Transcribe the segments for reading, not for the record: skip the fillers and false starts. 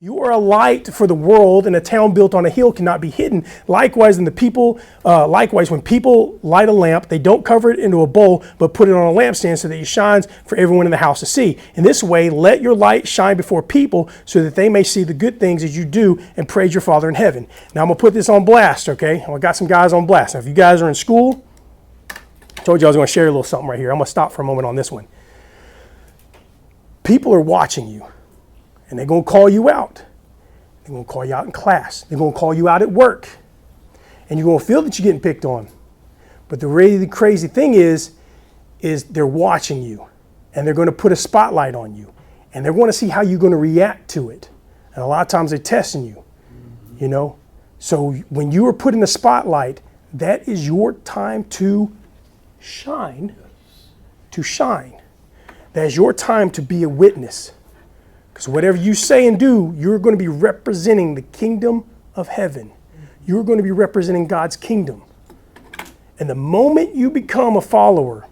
You are a light for the world, and a town built on a hill cannot be hidden. Likewise, when people light a lamp, they don't cover it into a bowl, but put it on a lampstand so that it shines for everyone in the house to see. In this way, let your light shine before people so that they may see the good things that you do and praise your Father in heaven. Now, I'm going to put this on blast, okay? I got some guys on blast. Now, if you guys are in school, I told you I was going to share a little something right here. I'm going to stop for a moment on this one. People are watching you. And they're going to call you out. They're going to call you out in class. They're going to call you out at work. And you're going to feel that you're getting picked on. But the really crazy thing is they're watching you. And they're going to put a spotlight on you. And they're going to see how you're going to react to it. And a lot of times they're testing you. You know? So when you are put in the spotlight, that is your time to shine. To shine. That is your time to be a witness. Because whatever you say and do, you're going to be representing the kingdom of heaven. You're going to be representing God's kingdom. And the moment you become a follower,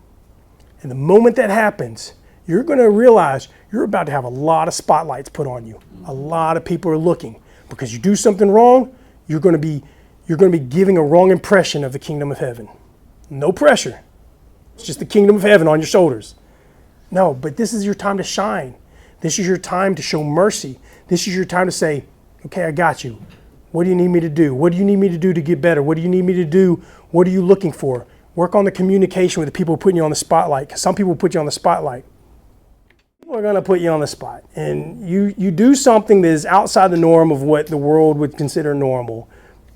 and the moment that happens, you're going to realize you're about to have a lot of spotlights put on you. A lot of people are looking. Because you do something wrong, you're going to be giving a wrong impression of the kingdom of heaven. No pressure. It's just the kingdom of heaven on your shoulders. No, but this is your time to shine. This is your time to show mercy. This is your time to say, okay, I got you. What do you need me to do? What do you need me to do to get better? What do you need me to do? What are you looking for? Work on the communication with the people putting you on the spotlight. Because some people put you on the spotlight. People are going to put you on the spot. And you do something that is outside the norm of what the world would consider normal.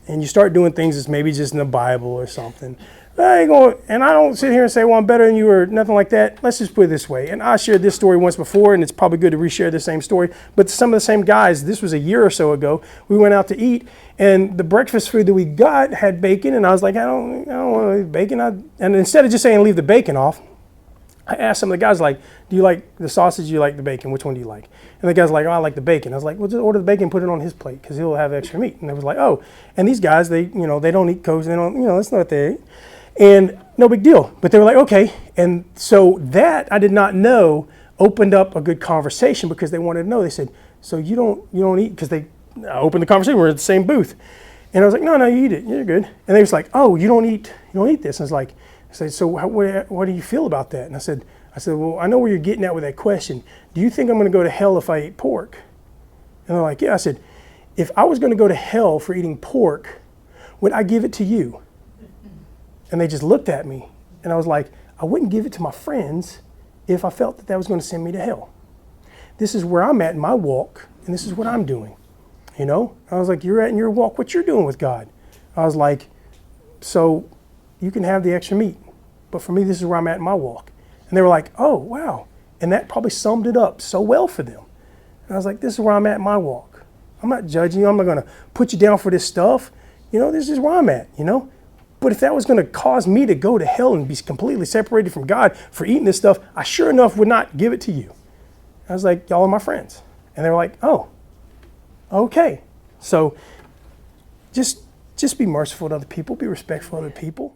And you start doing things that's maybe just in the Bible or something. And I don't sit here and say, well, I'm better than you or nothing like that. Let's just put it this way. And I shared this story once before, and it's probably good to reshare the same story. But some of the same guys, this was a year or so ago, we went out to eat, and the breakfast food that we got had bacon, and I was like, I don't want to eat bacon. And instead of just saying leave the bacon off, I asked some of the guys, like, do you like the sausage? Do you like the bacon? Which one do you like? And the guy's like, oh, I like the bacon. I was like, well, just order the bacon and put it on his plate because he'll have extra meat. And they was like, oh. And these guys, they don't eat kosher. They don't, that's not what they eat. And no big deal. But they were like, okay. And so that I did not know opened up a good conversation because they wanted to know. They said, so you don't eat, because they opened the conversation. We're at the same booth. And I was like, no, you eat it. You're good. And they was like, oh, you don't eat this. And I was like, so what do you feel about that? And I said, well, I know where you're getting at with that question. Do you think I'm going to go to hell if I eat pork? And they're like, yeah. I said, if I was going to go to hell for eating pork, would I give it to you? And they just looked at me. And I was like, I wouldn't give it to my friends if I felt that was going to send me to hell. This is where I'm at in my walk, and this is what I'm doing. I was like, you're at in your walk, what you're doing with God. I was like, so you can have the extra meat, but for me, this is where I'm at in my walk. And they were like, oh, wow. And that probably summed it up so well for them. And I was like, this is where I'm at in my walk. I'm not judging you. I'm not going to put you down for this stuff. This is where I'm at, But if that was going to cause me to go to hell and be completely separated from God for eating this stuff, I sure enough would not give it to you. I was like, y'all are my friends. And they were like, oh, okay. So just be merciful to other people. Be respectful of other people.